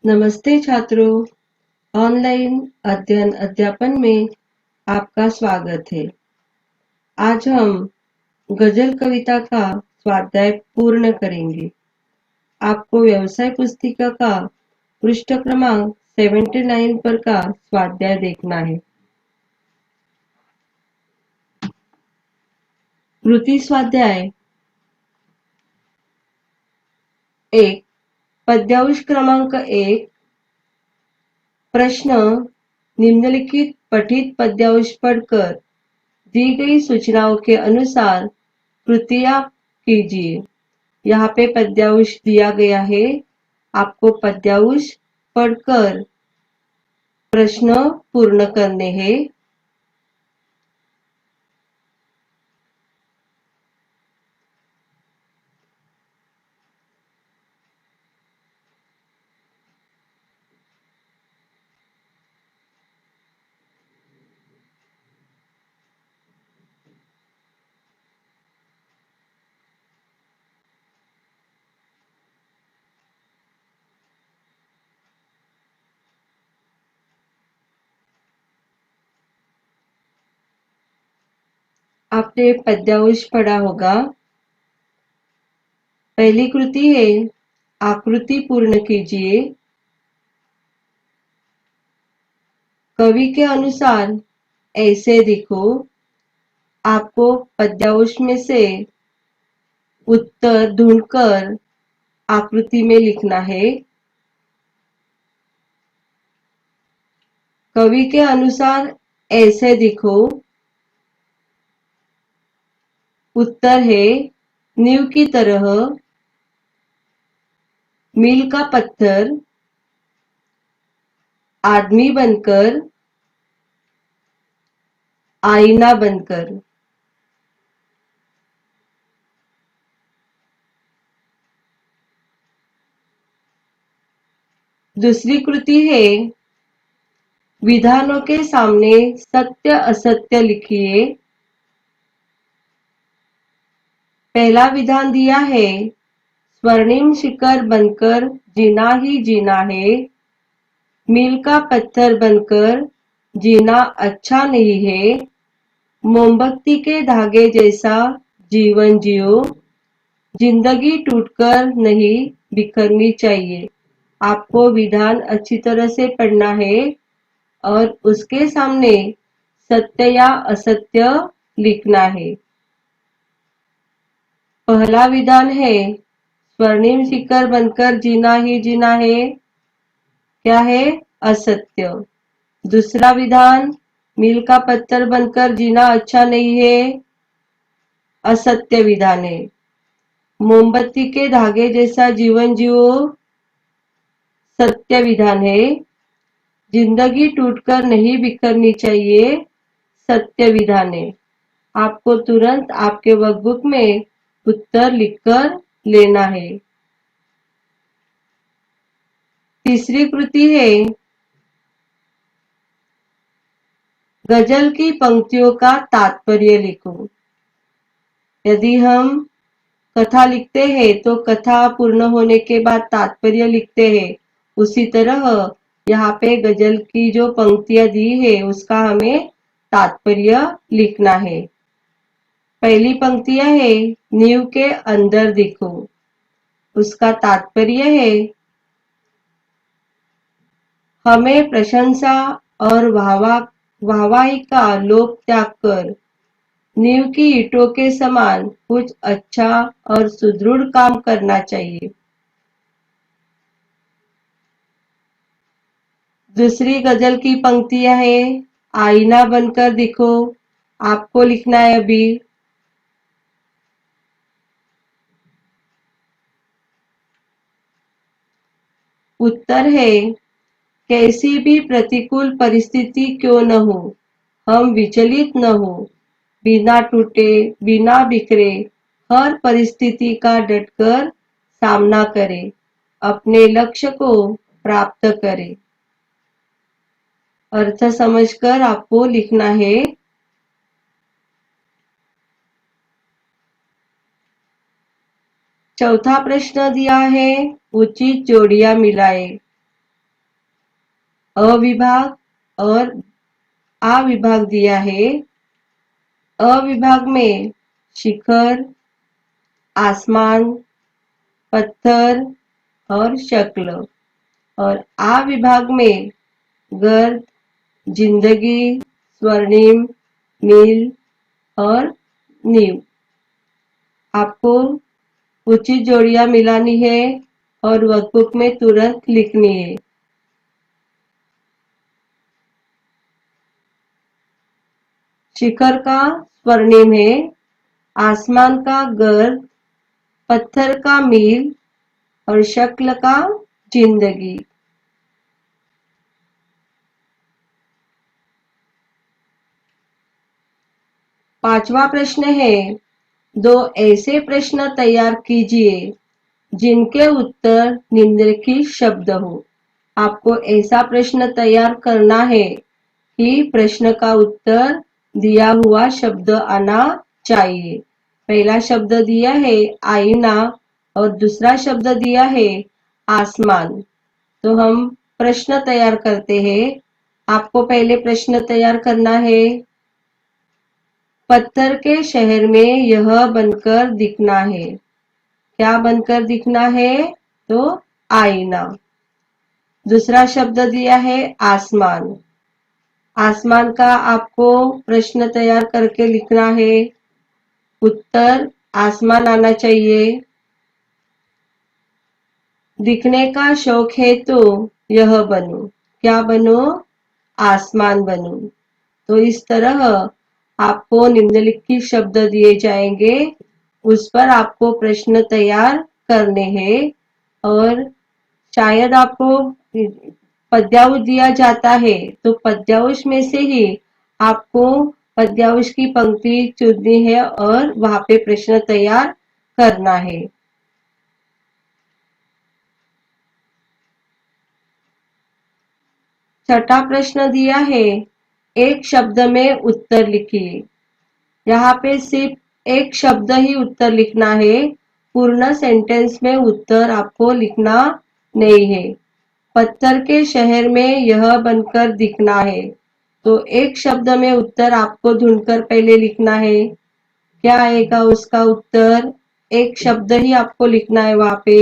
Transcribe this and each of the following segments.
नमस्ते छात्रों, ऑनलाइन अध्ययन अध्यापन में आपका स्वागत है। आज हम गजल कविता का स्वाध्याय पूर्ण करेंगे। आपको व्यवसाय पुस्तिका का पृष्ठ क्रमांक 79 पर का स्वाध्याय देखना है। कृति स्वाध्याय 1, पद्यांश क्रमांक 1। प्रश्न: निम्नलिखित पठित पद्यांश पढ़कर दी गई सूचनाओं के अनुसार कृतियां कीजिए। यहाँ पे पद्यांश दिया गया है, आपको पद्यांश पढ़कर प्रश्न पूर्ण करने हैं। आपने पद्यांश पढ़ा होगा। पहली कृति है, आकृति पूर्ण कीजिए। कवि के अनुसार ऐसे दिखो। आपको पद्यांश में से उत्तर ढूंढकर आकृति में लिखना है। कवि के अनुसार ऐसे दिखो। उत्तर है नींव की तरह, मील का पत्थर, आदमी बनकर, आईना बनकर। दूसरी कृति है, विधानों के सामने सत्य असत्य लिखिए। पहला विधान दिया है, स्वर्णिम शिखर बनकर जीना ही जीना है। मील का पत्थर बनकर जीना अच्छा नहीं है। मोमबत्ती के धागे जैसा जीवन जियो। जिंदगी टूटकर नहीं बिखरनी चाहिए। आपको विधान अच्छी तरह से पढ़ना है और उसके सामने सत्य या असत्य लिखना है। पहला विधान है, स्वर्णिम शिखर बनकर जीना ही जीना है, क्या है? असत्य। दूसरा विधान, मील का पत्थर बनकर जीना अच्छा नहीं है, असत्य विधान है। मोमबत्ती के धागे जैसा जीवन जियो, सत्य विधान है। जिंदगी टूटकर नहीं बिखरनी चाहिए, सत्य विधान है। आपको तुरंत आपके वर्कबुक में उत्तर लिखकर लेना है। तीसरी कृति है, गजल की पंक्तियों का तात्पर्य लिखो। यदि हम कथा लिखते हैं तो कथा पूर्ण होने के बाद तात्पर्य लिखते हैं। उसी तरह यहाँ पे गजल की जो पंक्तियां दी है उसका हमें तात्पर्य लिखना है। पहली पंक्तियां है, नींव के अंदर देखो। उसका तात्पर्य है, हमें प्रशंसा और वाहवाही का लोभ त्याग कर नींव की ईंटों के समान कुछ अच्छा और सुदृढ़ काम करना चाहिए। दूसरी गजल की पंक्तियां है, आईना बनकर दिखो। आपको लिखना है अभी। उत्तर है, कैसी भी प्रतिकूल परिस्थिति क्यों न हो, हम विचलित न हो। बिना टूटे, बिना बिखरे हर परिस्थिति का डटकर सामना करें, अपने लक्ष्य को प्राप्त करें। अर्थ समझकर आपको लिखना है। चौथा प्रश्न दिया है, उचित जोड़ियां मिलाए। अ विभाग और आ विभाग दिया है। अ विभाग में शिखर, आसमान, पत्थर और शक्ल, और आ विभाग में गर्द, जिंदगी, स्वर्णिम, मील और नींव। आपको उचित जोड़ियां मिलानी है और वर्कबुक में तुरंत लिखनी है। शिखर का स्वर्णिम है, आसमान का गर्द, पत्थर का मील और शक्ल का जिंदगी। पांचवा प्रश्न है, दो ऐसे प्रश्न तैयार कीजिए जिनके उत्तर निम्नलिखित शब्द हो। आपको ऐसा प्रश्न तैयार करना है कि प्रश्न का उत्तर दिया हुआ शब्द आना चाहिए। पहला शब्द दिया है आईना और दूसरा शब्द दिया है आसमान। तो हम प्रश्न तैयार करते हैं। आपको पहले प्रश्न तैयार करना है। पत्थर के शहर में यह बनकर दिखना है। क्या बनकर दिखना है? तो आईना। दूसरा शब्द दिया है आसमान। आसमान का आपको प्रश्न तैयार करके लिखना है। उत्तर आसमान आना चाहिए। दिखने का शौक है तो यह बनो। क्या बनो? आसमान बनो। तो इस तरह आपको निम्नलिखित शब्द दिए जाएंगे, उस पर आपको प्रश्न तैयार करने हैं। और शायद आपको पद्यांश दिया जाता है तो पद्यांश में से ही आपको पद्यांश की पंक्ति चुननी है और वहां पे प्रश्न तैयार करना है। छठा प्रश्न दिया है, एक शब्द में उत्तर लिखिए। यहाँ पे सिर्फ एक शब्द ही उत्तर लिखना है, पूर्ण सेंटेंस में उत्तर आपको लिखना नहीं है। पत्थर के शहर में यह बनकर दिखना है, तो एक शब्द में उत्तर आपको ढूंढकर पहले लिखना है। क्या आएगा उसका उत्तर? एक शब्द ही आपको लिखना है, वहां पे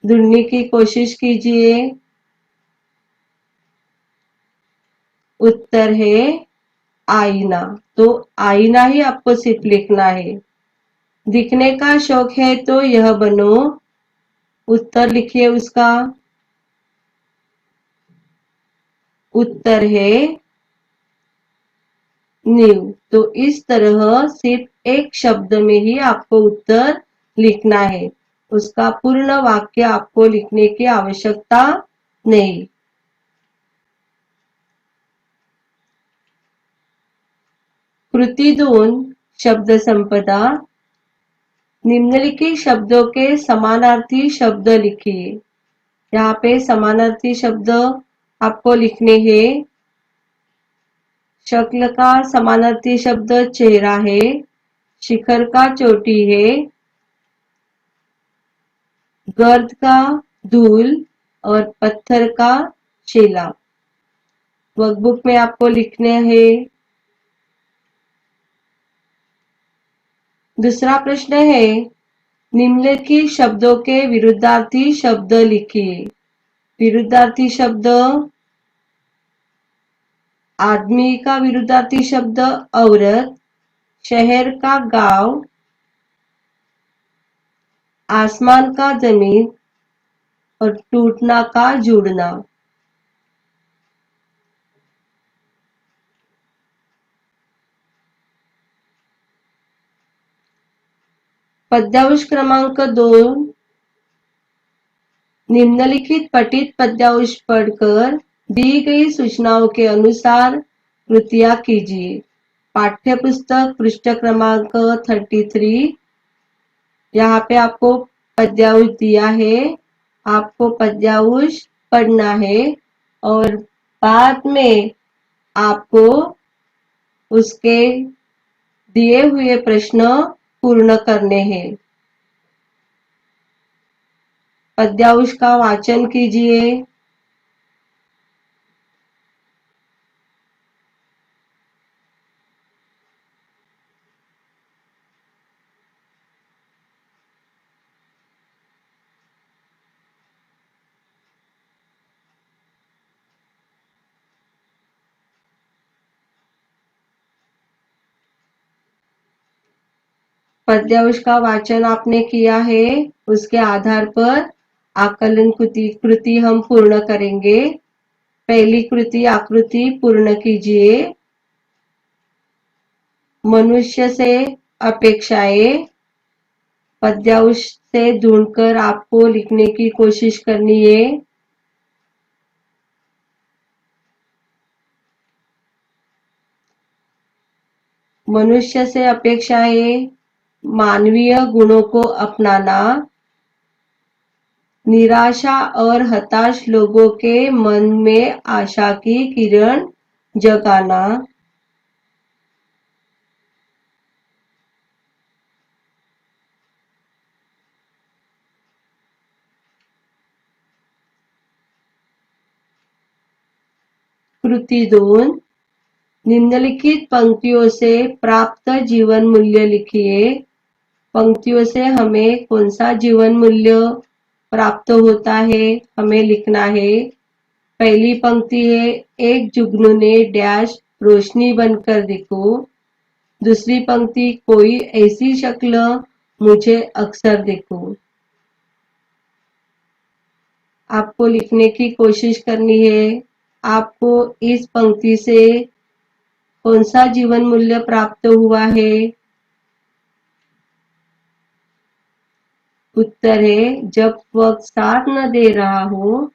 ढूंढने की कोशिश कीजिए। उत्तर है आईना। तो आईना ही आपको सिर्फ लिखना है। दिखने का शौक है तो यह बनो। उत्तर लिखिए उसका। उत्तर है नींव। तो इस तरह सिर्फ एक शब्द में ही आपको उत्तर लिखना है, उसका पूर्ण वाक्य आपको लिखने की आवश्यकता नहीं। कृती 2 शब्द संपदा। निम्नलिखित शब्दों के समानार्थी शब्द लिखिए। यहाँ पे समानार्थी शब्द आपको लिखने हैं। शक्ल का समानार्थी शब्द चेहरा है। शिखर का चोटी है। गर्द का धूल और पत्थर का शिला। वर्कबुक में आपको लिखने हैं। दूसरा प्रश्न है, निम्नलिखित शब्दों के विरुद्धार्थी शब्द लिखिए। विरुद्धार्थी शब्द, आदमी का विरुद्धार्थी शब्द औरत, शहर का गांव, आसमान का जमीन और टूटना का जुड़ना। पद्यांश क्रमांक 2, निम्नलिखित पठित पद्यांश पढ़कर दी गई सूचनाओं के अनुसार कृतियां कीजिए। पाठ्य पुस्तक पृष्ठ क्रमांक 33। यहाँ पे आपको पद्यांश दिया है, आपको पद्यांश पढ़ना है और बाद में आपको उसके दिए हुए प्रश्न पूर्ण करने हैं। पद्यांश का वाचन कीजिए। पद्यांश का वाचन आपने किया है, उसके आधार पर आकलन कृति हम पूर्ण करेंगे। पहली कृति आकृति पूर्ण कीजिए। मनुष्य से अपेक्षाएं। पद्यांश से ढूंढकर आपको लिखने की कोशिश करनी है। मनुष्य से अपेक्षाएं, मानवीय गुणों को अपनाना, निराशा और हताश लोगों के मन में आशा की किरण जगाना। कृति 2, निम्नलिखित पंक्तियों से प्राप्त जीवन मूल्य लिखिए। पंक्तियों से हमें कौन सा जीवन मूल्य प्राप्त होता है, हमें लिखना है। पहली पंक्ति है, एक जुगनू ने डैश रोशनी बनकर दिखो। दूसरी पंक्ति, कोई ऐसी शक्ल मुझे अक्सर देखो। आपको लिखने की कोशिश करनी है। आपको इस पंक्ति से कौन सा जीवन मूल्य प्राप्त हुआ है? उत्तर है, जब वक्त साथ न दे रहा हो,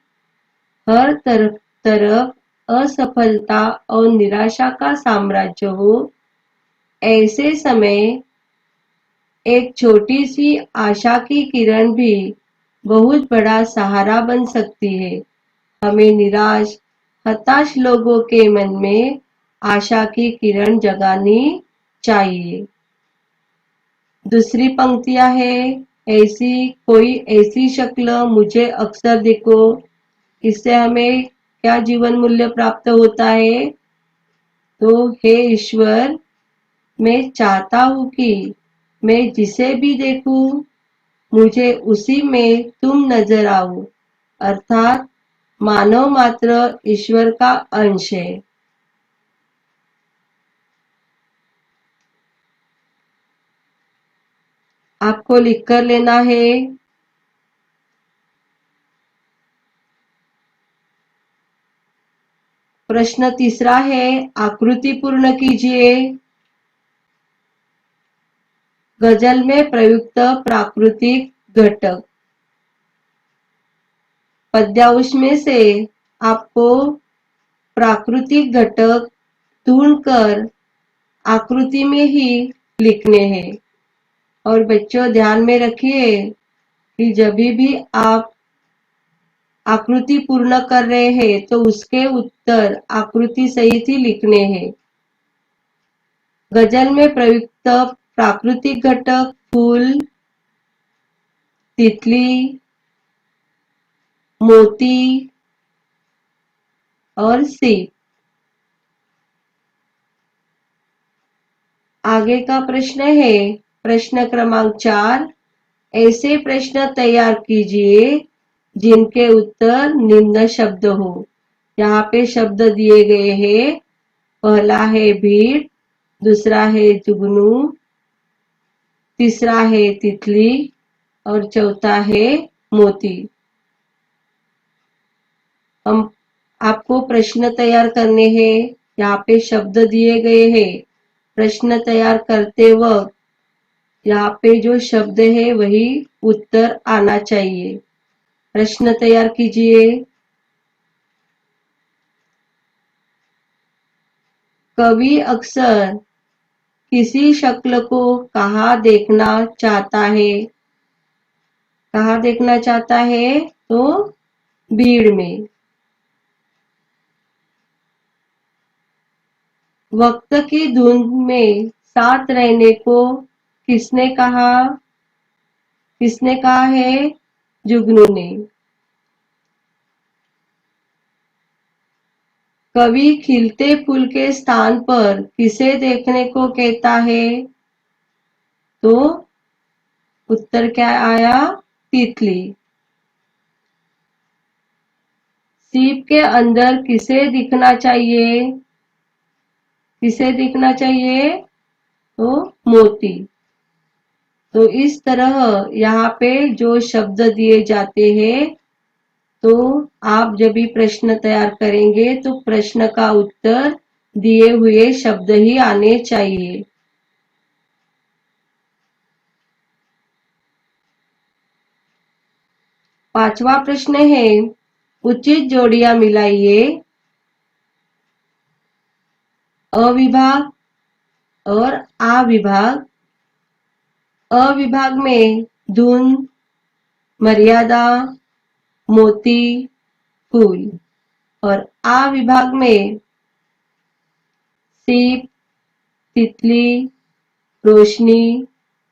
हर तरफ असफलता और निराशा का साम्राज्य हो, ऐसे समय एक छोटी सी आशा की किरण भी बहुत बड़ा सहारा बन सकती है। हमें निराश, हताश लोगों के मन में आशा की किरण जगानी चाहिए। दूसरी पंक्तियां है, कोई ऐसी शक्ल मुझे अक्सर देखो। इससे हमें क्या जीवन मूल्य प्राप्त होता है? तो हे ईश्वर, मैं चाहता हूं कि मैं जिसे भी देखूं, मुझे उसी में तुम नजर आओ। अर्थात मानव मात्र ईश्वर का अंश है। आपको लिखकर लेना है। प्रश्न तीसरा है, आकृति पूर्ण कीजिए। गजल में प्रयुक्त प्राकृतिक घटक। पद्यांश में से आपको प्राकृतिक घटक ढूंढकर आकृति में ही लिखने हैं। और बच्चों ध्यान में रखिए कि जब भी आप आकृति पूर्ण कर रहे हैं तो उसके उत्तर आकृति सहित ही लिखने हैं। गजल में प्रयुक्त प्राकृतिक घटक फूल, तितली, मोती और सीप। आगे का प्रश्न है, प्रश्न क्रमांक 4, ऐसे प्रश्न तैयार कीजिए जिनके उत्तर निम्न शब्द हो। यहाँ पे शब्द दिए गए हैं। पहला है भीड़, दूसरा है जुगनू, तीसरा है तितली और चौथा है मोती। हम आपको प्रश्न तैयार करने हैं। यहाँ पे शब्द दिए गए हैं। प्रश्न तैयार करते वक्त यहाँ पे जो शब्द है वही उत्तर आना चाहिए। प्रश्न तैयार कीजिए। कवि अक्सर किसी शक्ल को कहाँ देखना चाहता है? कहाँ देखना चाहता है? तो भीड़ में। वक्त की धुंध में साथ रहने को किसने कहा? किसने कहा है? जुगनू ने। कवि खिलते फूल के स्थान पर किसे देखने को कहता है? तो उत्तर क्या आया? तितली। सीप के अंदर किसे दिखना चाहिए? किसे दिखना चाहिए? तो मोती। तो इस तरह यहाँ पे जो शब्द दिए जाते हैं, तो आप जब भी प्रश्न तैयार करेंगे तो प्रश्न का उत्तर दिए हुए शब्द ही आने चाहिए। पांचवा प्रश्न है, उचित जोड़ियां मिलाइए। अ विभाग और आ विभाग। अ विभाग में धुन, मर्यादा, मोती, फूल। और आ विभाग में सीप, तितली, रोशनी,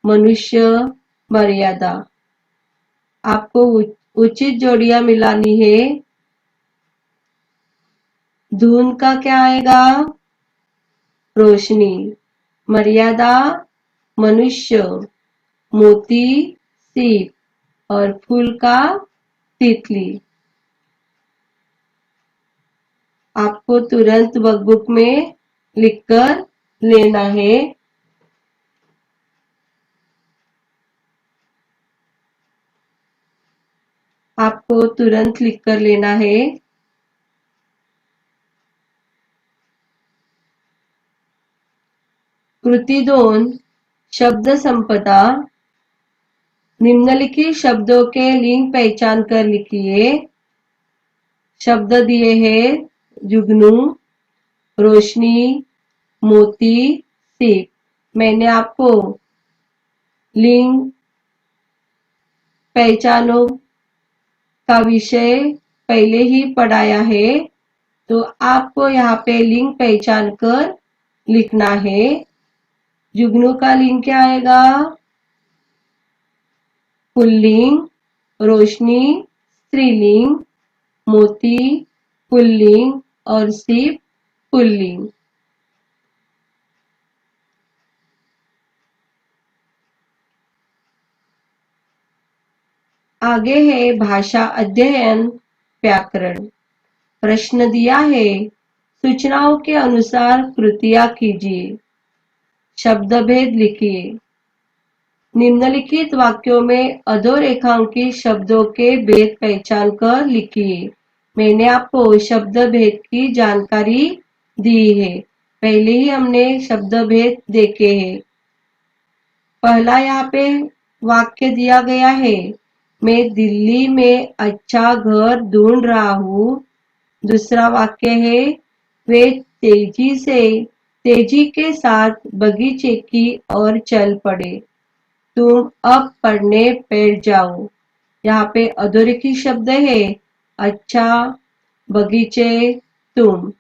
मनुष्य, मर्यादा। आपको उचित जोड़ियां मिलानी है। धुन का क्या आएगा? रोशनी। मर्यादा मनुष्य, मोती सीप और फूल का तितली। आपको तुरंत वर्कबुक में लिखकर लेना है। आपको तुरंत लिखकर लेना है। कृती 2 शब्द संपदा। निम्नलिखित शब्दों के लिंग पहचान कर लिखिए। शब्द दिए हैं जुगनू, रोशनी, मोती, सीप। मैंने आपको लिंग पहचानो का विषय पहले ही पढ़ाया है, तो आपको यहाँ पे लिंग पहचान कर लिखना है। जुगनू का लिंग क्या आएगा? पुल्लिंग, रोशनी स्त्रीलिंग, मोती पुल्लिंग और सीप पुल्लिंग। आगे है भाषा अध्ययन व्याकरण। प्रश्न दिया है, सूचनाओं के अनुसार कृतियां कीजिए। शब्द भेद लिखिए। निम्नलिखित वाक्यों में अधोरेखांकित शब्दों के भेद पहचान कर लिखिए। मैंने आपको शब्द भेद की जानकारी दी है। पहले ही हमने शब्द भेद देखे हैं। पहला यहाँ पे वाक्य दिया गया है, मैं दिल्ली में अच्छा घर ढूंढ रहा हूँ। दूसरा वाक्य है, वे तेजी के साथ बगीचे की ओर चल पड़े। तुम अब पढ़ने बैठ जाओ। यहाँ पे अधोरेखित शब्द है अच्छा, बगीचे, तुम।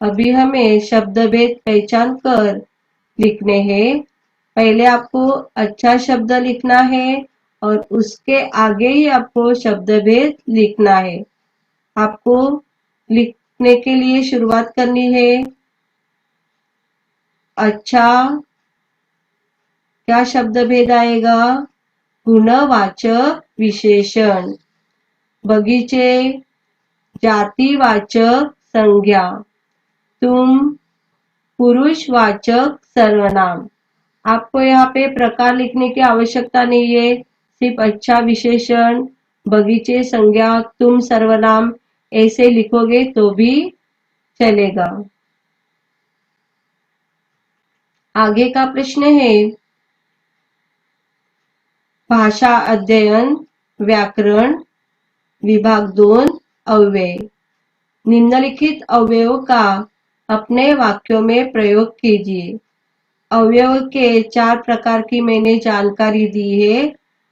अभी हमें शब्द भेद पहचान कर लिखने हैं। पहले आपको अच्छा शब्द लिखना है और उसके आगे ही आपको शब्द भेद लिखना है। आपको लिखने के लिए शुरुआत करनी है। अच्छा, क्या शब्द भेद आएगा? गुणवाचक विशेषण। बगीचे, जातिवाचक संज्ञा। तुम, पुरुषवाचक सर्वनाम। आपको यहाँ पे प्रकार लिखने की आवश्यकता नहीं है, सिर्फ अच्छा विशेषण, बगीचे संज्ञा, तुम सर्वनाम ऐसे लिखोगे तो भी चलेगा। आगे का प्रश्न है, भाषा अध्ययन व्याकरण विभाग 2 अव्यय। निम्नलिखित अव्ययों का अपने वाक्यों में प्रयोग कीजिए। अवयव के 4 प्रकार की मैंने जानकारी दी है।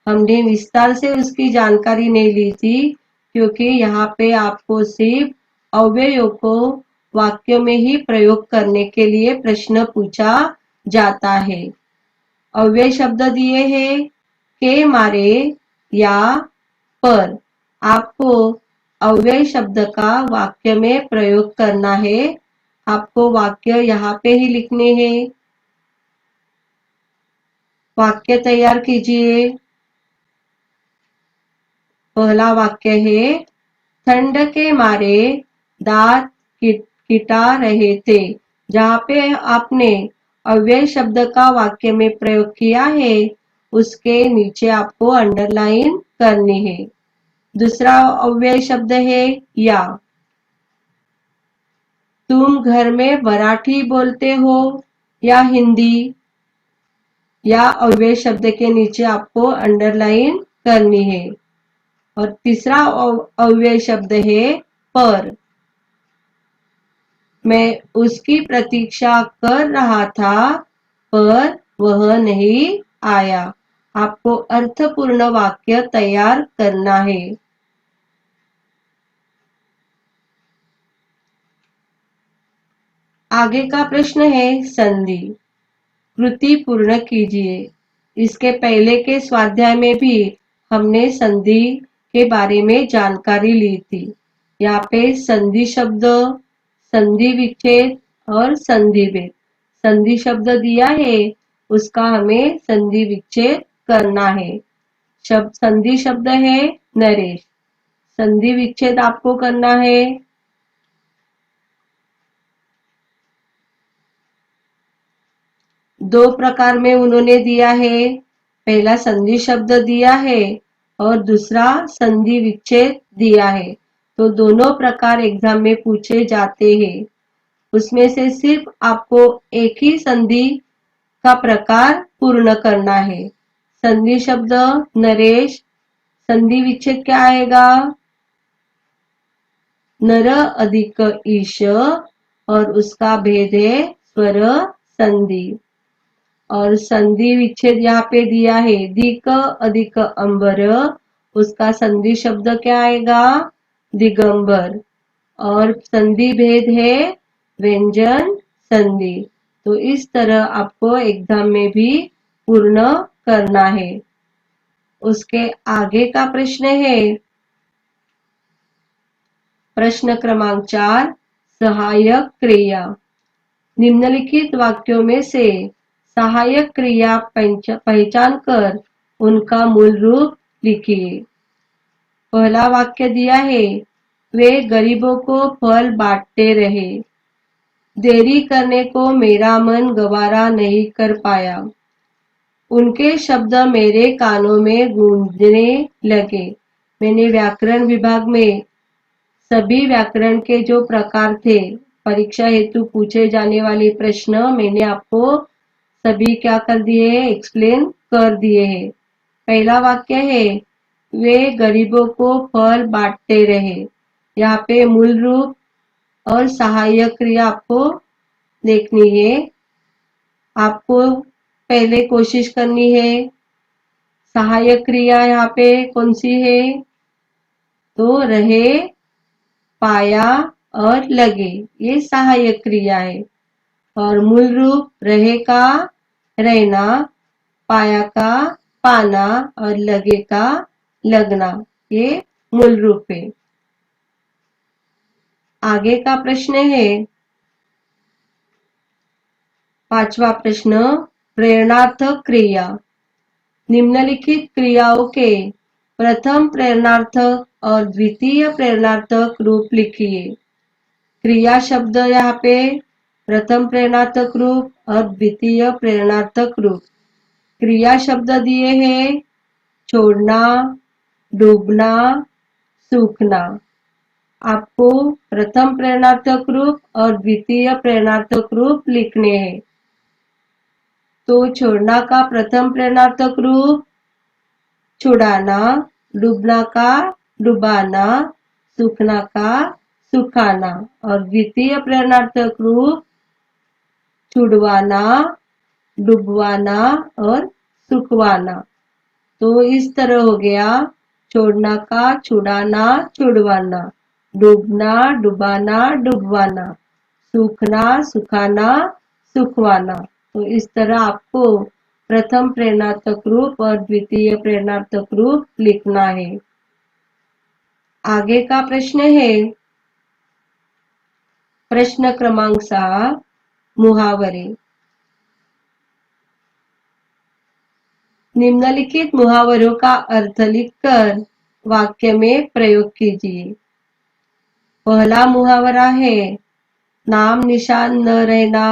हमने विस्तार से उसकी जानकारी नहीं ली थी, क्योंकि यहाँ पे आपको सिर्फ अवयवों को वाक्यों में ही प्रयोग करने के लिए प्रश्न पूछा जाता है। अव्यय शब्द दिए हैं के मारे या पर। आपको अव्यय शब्द का वाक्य में प्रयोग करना है। आपको वाक्य यहाँ पे ही लिखने हैं। वाक्य तैयार कीजिए। पहला वाक्य है, ठंड के मारे दांत किटा रहे थे। जहाँ पे आपने अव्यय शब्द का वाक्य में प्रयोग किया है, उसके नीचे आपको अंडरलाइन करनी है। दूसरा अव्यय शब्द है या। तुम घर में मराठी बोलते हो या हिंदी, या अव्यय शब्द के नीचे आपको अंडरलाइन करनी है। और तीसरा अव्यय शब्द है पर। मैं उसकी प्रतीक्षा कर रहा था पर वह नहीं आया। आपको अर्थपूर्ण वाक्य तैयार करना है। आगे का प्रश्न है संधि। कृति पूर्ण कीजिए। इसके पहले के स्वाध्याय में भी हमने संधि के बारे में जानकारी ली थी। यहाँ पे संधि शब्द, संधि विच्छेद और संधि भेद। संधि शब्द दिया है, उसका हमें संधि विच्छेद करना है। संधि शब्द है नरेश, संधि विच्छेद आपको करना है। दो प्रकार में उन्होंने दिया है। पहला संधि शब्द दिया है और दूसरा संधि विच्छेद दिया है। तो दोनों प्रकार एग्जाम में पूछे जाते हैं। उसमें से सिर्फ आपको एक ही संधि का प्रकार पूर्ण करना है। संधि शब्द नरेश, संधि विच्छेद क्या आएगा? नर अधिक ईश और उसका भेद है स्वर संधि। और संधि विच्छेद यहाँ पे दिया है दिक अधिक अंबर, उसका संधि शब्द क्या आएगा? दिगंबर। और संधि भेद है व्यंजन संधि। तो इस तरह आपको एग्जाम में भी पूर्ण करना है। उसके आगे का प्रश्न है प्रश्न क्रमांक 4, सहायक क्रिया। निम्नलिखित वाक्यों में से सहायक क्रिया पहचान कर उनका मूल रूप लिखिए। पहला वाक्य दिया है, वे गरीबों को फल बांटते रहे। देरी करने को मेरा मन गवारा नहीं कर पाया। उनके शब्द मेरे कानों में गूंजने लगे। मैंने व्याकरण विभाग में सभी व्याकरण के जो प्रकार थे, परीक्षा हेतु पूछे जाने वाले प्रश्न मैंने आपको सभी क्या कर दिए हैं? एक्सप्लेन कर दिए हैं। पहला वाक्य है, वे गरीबों को फल बांटते रहे। यहाँ पे मूल रूप और सहायक क्रिया आपको देखनी है। आपको पहले कोशिश करनी है। सहायक क्रिया यहाँ पे कौन सी है? तो रहे, पाया और लगे, ये सहायक क्रिया है। और मूल रूप रहे का रहना, पाया का पाना और लगे का लगना, ये मूल रूप है। आगे का प्रश्न है पांचवा प्रश्न, प्रेरणार्थक क्रिया। निम्नलिखित क्रियाओं के प्रथम प्रेरणार्थक और द्वितीय प्रेरणार्थक रूप लिखिए। क्रिया शब्द यहाँ पे प्रथम प्रेरणार्थक रूप और द्वितीय प्रेरणार्थक रूप। क्रिया शब्द दिए हैं छोड़ना, डूबना, सूखना। आपको प्रथम प्रेरणार्थक रूप और द्वितीय प्रेरणार्थक रूप लिखने हैं। तो छोड़ना का प्रथम प्रेरणार्थक रूप छुड़ाना, डूबना का डुबाना, सूखना का सुखाना। और द्वितीय प्रेरणार्थक रूप छुड़वाना, डुबवाना और सुखवाना। तो इस तरह हो गया छोड़ना का छुड़ाना, छुड़वाना, डूबना, डुबाना, डुबवाना, सूखना, सुखाना, सुखवाना। तो इस तरह आपको प्रथम प्रेरणार्थक रूप और द्वितीय प्रेरणार्थक रूप लिखना है। आगे का प्रश्न है प्रश्न क्रमांक 7, मुहावरे। निम्नलिखित मुहावरों का अर्थ लिखकर वाक्य में प्रयोग कीजिए। पहला मुहावरा है नाम निशान न रहना।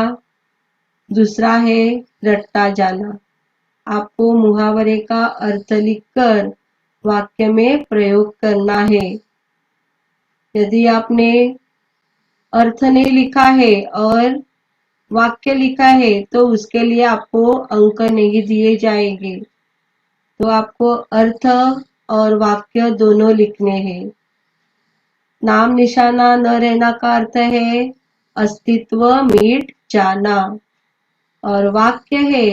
दूसरा है रट्टा जाना। आपको मुहावरे का अर्थ लिखकर वाक्य में प्रयोग करना है। यदि आपने अर्थ नहीं लिखा है और वाक्य लिखा है तो उसके लिए आपको अंक नहीं दिए जाएंगे। तो आपको अर्थ और वाक्य दोनों लिखने हैं। नाम निशाना न रहना का अर्थ है अस्तित्व मिट जाना, और वाक्य है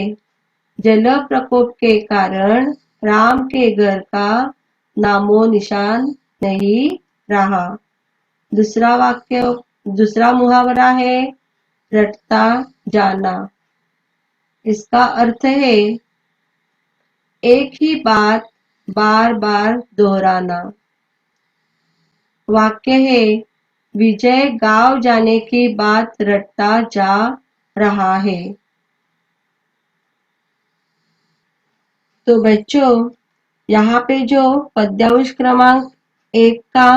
जल प्रकोप के कारण राम के घर का नामो निशान नहीं रहा। दूसरा मुहावरा है रटता जाना। इसका अर्थ है एक ही बात बार बार दोहराना। वाक्य है विजय गांव जाने की बात रटता जा रहा है। तो बच्चों, यहाँ पे जो पद्यांश क्रमांक 1 का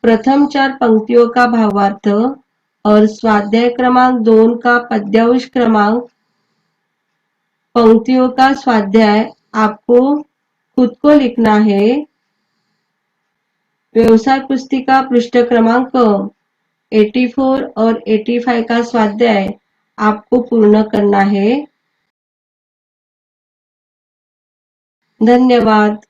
प्रथम 4 पंक्तियों का भावार्थ और स्वाध्याय क्रमांक 2 का पद्यांश क्रमांक पंक्तियों का स्वाध्याय आपको खुद को लिखना है। व्यवसाय पुस्तिका पृष्ठ क्रमांक 84 और 85 का स्वाध्याय आपको पूर्ण करना है। धन्यवाद।